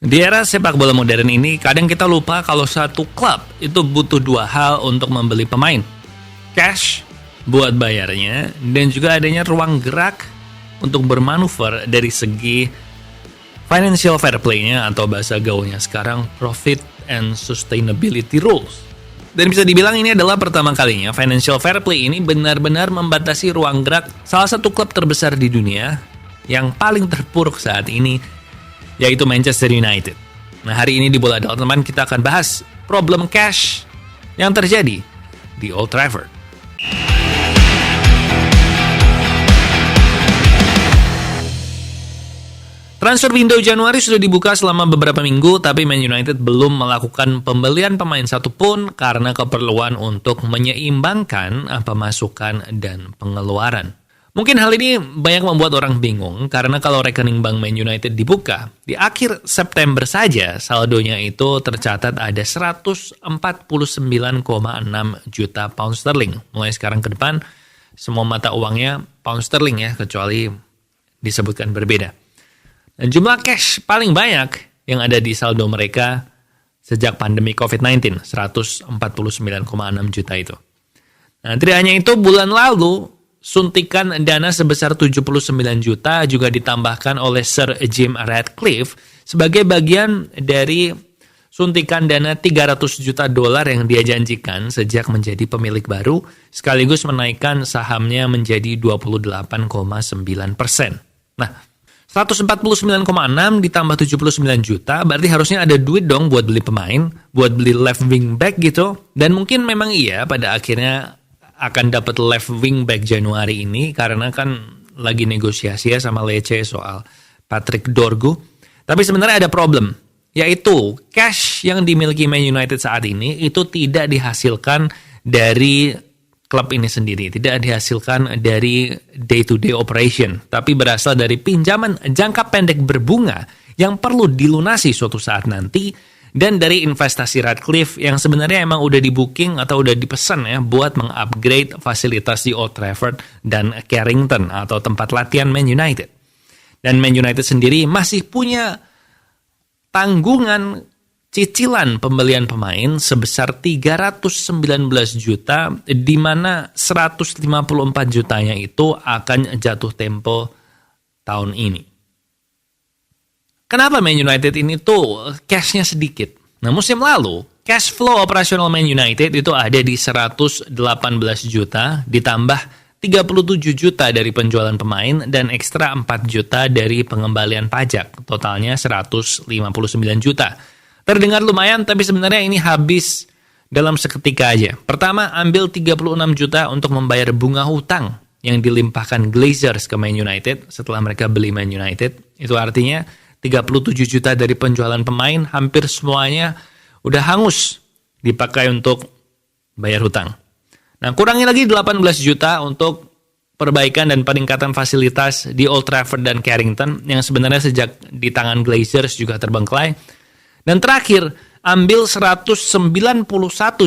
Di era sepak bola modern ini, kadang kita lupa kalau satu klub itu butuh dua hal untuk membeli pemain. Cash buat bayarnya, dan juga adanya ruang gerak untuk bermanuver dari segi financial fair play-nya atau bahasa gaulnya sekarang profit and sustainability rules. Dan bisa dibilang ini adalah pertama kalinya financial fair play ini benar-benar membatasi ruang gerak salah satu klub terbesar di dunia yang paling terpuruk saat ini, yaitu Manchester United. Nah, hari ini di Bola Dalam Teman kita akan bahas problem cash yang terjadi di Old Trafford. Transfer window Januari sudah dibuka selama beberapa minggu, tapi Man United belum melakukan pembelian pemain satupun karena keperluan untuk menyeimbangkan pemasukan dan pengeluaran. Mungkin hal ini banyak membuat orang bingung karena kalau rekening Bank Man United dibuka, di akhir September saja saldonya itu tercatat ada 149,6 juta pound sterling. Mulai sekarang ke depan, semua mata uangnya pound sterling ya, kecuali disebutkan berbeda. Dan jumlah cash paling banyak yang ada di saldo mereka sejak pandemi COVID-19, 149,6 juta itu. Nah, tidak hanya itu, bulan lalu suntikan dana sebesar 79 juta juga ditambahkan oleh Sir Jim Ratcliffe sebagai bagian dari suntikan dana 300 juta dolar yang dia janjikan sejak menjadi pemilik baru, sekaligus menaikkan sahamnya menjadi 28,9%. Nah, 149,6 ditambah 79 juta, berarti harusnya ada duit dong buat beli pemain, buat beli left wing back gitu. Dan mungkin memang iya pada akhirnya akan dapat left wing back Januari ini karena kan lagi negosiasi ya sama Lecce soal Patrick Dorgu. Tapi sebenarnya ada problem, yaitu cash yang dimiliki Man United saat ini itu tidak dihasilkan dari klub ini sendiri, tidak dihasilkan dari day-to-day operation, tapi berasal dari pinjaman jangka pendek berbunga yang perlu dilunasi suatu saat nanti, dan dari investasi Ratcliffe yang sebenarnya emang udah di-booking atau udah dipesan ya buat mengupgrade fasilitas di Old Trafford dan Carrington atau tempat latihan Man United. Dan Man United sendiri masih punya tanggungan cicilan pembelian pemain sebesar 319 juta, di mana 154 jutanya itu akan jatuh tempo tahun ini. Kenapa Man United ini tuh cashnya sedikit? Nah, musim lalu cash flow operasional Man United itu ada di 118 juta, ditambah 37 juta dari penjualan pemain dan ekstra 4 juta dari pengembalian pajak. Totalnya 159 juta. Terdengar lumayan, tapi sebenarnya ini habis dalam seketika aja. Pertama, ambil 36 juta untuk membayar bunga hutang yang dilimpahkan Glazers ke Man United setelah mereka beli Man United. Itu artinya 37 juta dari penjualan pemain hampir semuanya udah hangus dipakai untuk bayar hutang. Nah, kurangi lagi 18 juta untuk perbaikan dan peningkatan fasilitas di Old Trafford dan Carrington yang sebenarnya sejak di tangan Glazers juga terbengkelai. Dan terakhir, ambil 191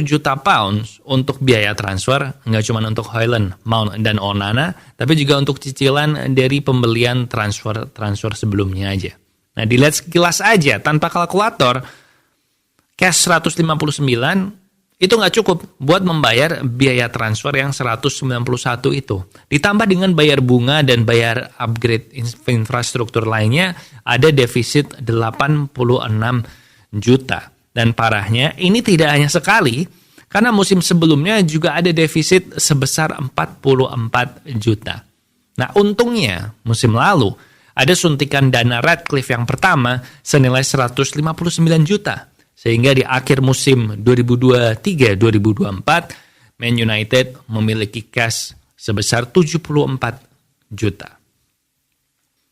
juta pounds untuk biaya transfer, nggak cuma untuk Højlund, Mount, dan Onana, tapi juga untuk cicilan dari pembelian transfer sebelumnya aja. Nah, dilihat sekilas aja, tanpa kalkulator, cash 159 itu nggak cukup buat membayar biaya transfer yang 191 itu. Ditambah dengan bayar bunga dan bayar upgrade infrastruktur lainnya, ada defisit 86 juta. Dan parahnya, ini tidak hanya sekali, karena musim sebelumnya juga ada defisit sebesar 44 juta. Nah, untungnya musim lalu ada suntikan dana Ratcliffe yang pertama senilai 159 juta. Sehingga di akhir musim 2023-2024, Man United memiliki cash sebesar 74 juta.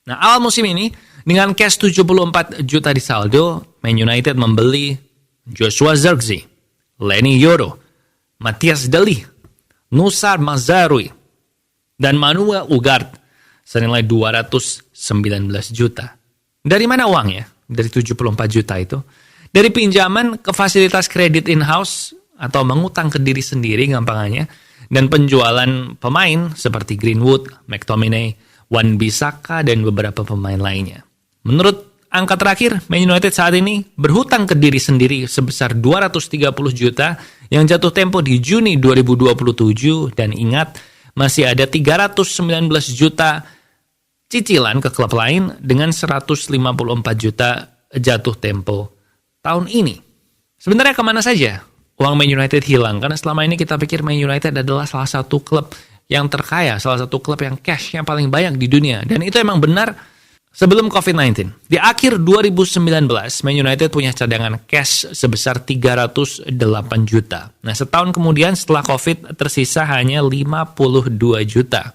Nah, awal musim ini, dengan cash 74 juta di saldo, Man United membeli Joshua Zirkzee, Lenny Yoro, Matthias De Ligt, Noussair Mazraoui, dan Manuel Ugarte senilai 219 juta. Dari mana uangnya? Dari 74 juta itu? Dari pinjaman ke fasilitas kredit in-house atau mengutang ke diri sendiri gampangannya, dan penjualan pemain seperti Greenwood, McTominay, Wan-Bissaka, dan beberapa pemain lainnya. Menurut angka terakhir, Man United saat ini berhutang ke diri sendiri sebesar 230 juta yang jatuh tempo di Juni 2027 dan ingat masih ada 319 juta cicilan ke klub lain dengan 154 juta jatuh tempo tahun ini. Sebenarnya kemana saja uang Man United hilang? Karena selama ini kita pikir Man United adalah salah satu klub yang terkaya, salah satu klub yang cash-nya paling banyak di dunia. Dan itu emang benar sebelum COVID-19. Di akhir 2019, Man United punya cadangan cash sebesar 308 juta. Nah, setahun kemudian setelah COVID tersisa hanya 52 juta.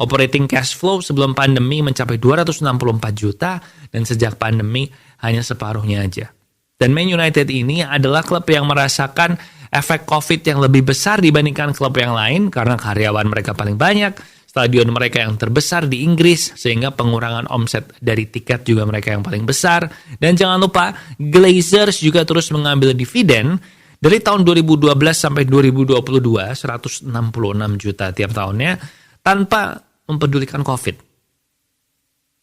Operating cash flow sebelum pandemi mencapai 264 juta dan sejak pandemi hanya separuhnya aja. Dan Man United ini adalah klub yang merasakan efek COVID yang lebih besar dibandingkan klub yang lain karena karyawan mereka paling banyak, stadion mereka yang terbesar di Inggris, sehingga pengurangan omset dari tiket juga mereka yang paling besar. Dan jangan lupa, Glazers juga terus mengambil dividen dari tahun 2012 sampai 2022, 166 juta tiap tahunnya, tanpa mempedulikan COVID.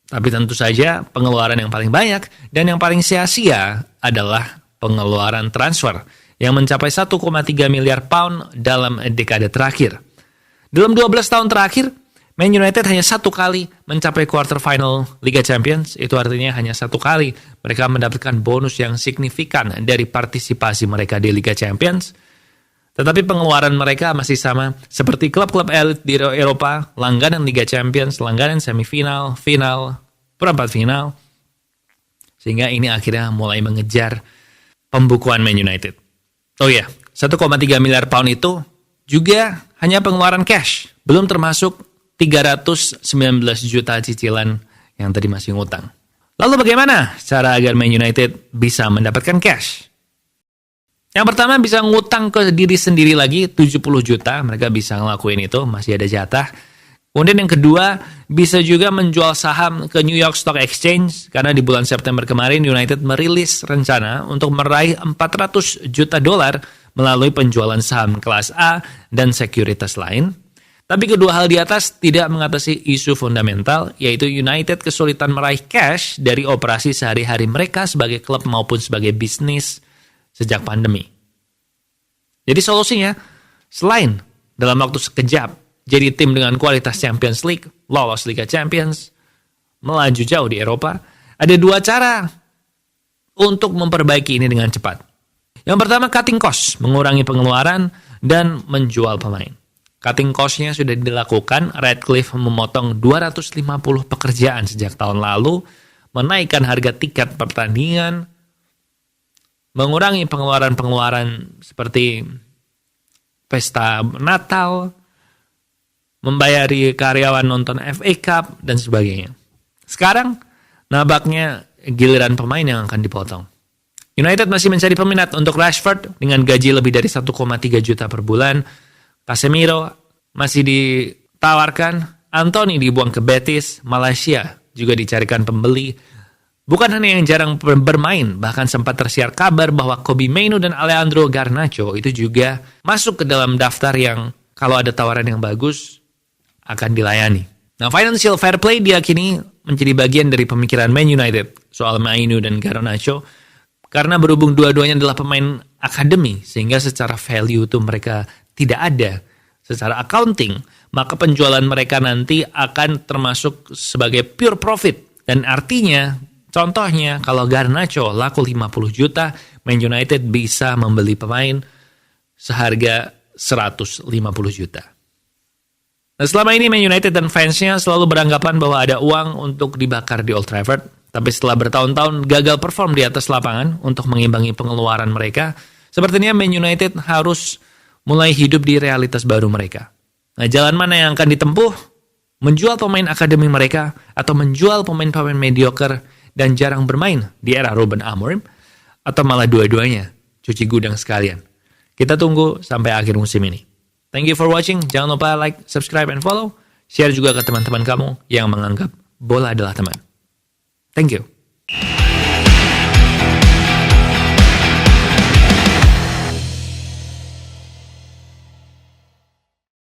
Tapi tentu saja pengeluaran yang paling banyak dan yang paling sia-sia adalah pengeluaran transfer yang mencapai 1,3 miliar pound dalam dekade terakhir. Dalam 12 tahun terakhir, Man United hanya satu kali mencapai quarter final Liga Champions. Itu artinya hanya satu kali mereka mendapatkan bonus yang signifikan dari partisipasi mereka di Liga Champions. Tetapi pengeluaran mereka masih sama seperti klub-klub elit di Eropa, langganan Liga Champions, langganan semifinal, final, perempat final. Sehingga ini akhirnya mulai mengejar pembukuan Man United. Oh iya, 1,3 miliar pound itu juga hanya pengeluaran cash, belum termasuk 319 juta cicilan yang tadi masih ngutang. Lalu bagaimana cara agar Man United bisa mendapatkan cash? Yang pertama bisa ngutang ke diri sendiri lagi 70 juta, mereka bisa ngelakuin itu, masih ada jatah. Kemudian yang kedua, bisa juga menjual saham ke New York Stock Exchange, karena di bulan September kemarin United merilis rencana untuk meraih 400 juta dolar melalui penjualan saham kelas A dan sekuritas lain. Tapi kedua hal di atas tidak mengatasi isu fundamental, yaitu United kesulitan meraih cash dari operasi sehari-hari mereka sebagai klub maupun sebagai bisnis sejak pandemi. Jadi solusinya, selain dalam waktu sekejap jadi tim dengan kualitas Champions League, lolos Liga Champions, melaju jauh di Eropa, ada dua cara untuk memperbaiki ini dengan cepat. Yang pertama, cutting cost, mengurangi pengeluaran dan menjual pemain. Cutting cost-nya sudah dilakukan, Radcliffe memotong 250 pekerjaan sejak tahun lalu, menaikkan harga tiket pertandingan, mengurangi pengeluaran-pengeluaran seperti pesta Natal, membayari karyawan nonton FA Cup, dan sebagainya. Sekarang, nampaknya giliran pemain yang akan dipotong. United masih mencari peminat untuk Rashford dengan gaji lebih dari 1,3 juta per bulan. Casemiro masih ditawarkan, Anthony dibuang ke Betis, Malaysia juga dicarikan pembeli. Bukan hanya yang jarang bermain, bahkan sempat tersiar kabar bahwa Kobbie Mainoo dan Alejandro Garnacho itu juga masuk ke dalam daftar yang kalau ada tawaran yang bagus akan dilayani. Nah, financial fair play diyakini menjadi bagian dari pemikiran Man United soal Mainoo dan Garnacho karena berhubung dua-duanya adalah pemain akademi sehingga secara value itu mereka tidak ada. Secara accounting, maka penjualan mereka nanti akan termasuk sebagai pure profit dan artinya contohnya, kalau Garnacho laku 50 juta, Man United bisa membeli pemain seharga 150 juta. Nah, selama ini Man United dan fansnya selalu beranggapan bahwa ada uang untuk dibakar di Old Trafford. Tapi setelah bertahun-tahun gagal perform di atas lapangan untuk mengimbangi pengeluaran mereka, sepertinya Man United harus mulai hidup di realitas baru mereka. Nah, jalan mana yang akan ditempuh? Menjual pemain akademi mereka atau menjual pemain-pemain mediocre dan jarang bermain di era Ruben Amorim, atau malah dua-duanya, cuci gudang sekalian. Kita tunggu sampai akhir musim ini. Thank you for watching, jangan lupa like, subscribe, and follow. Share juga ke teman-teman kamu yang menganggap bola adalah teman. Thank you.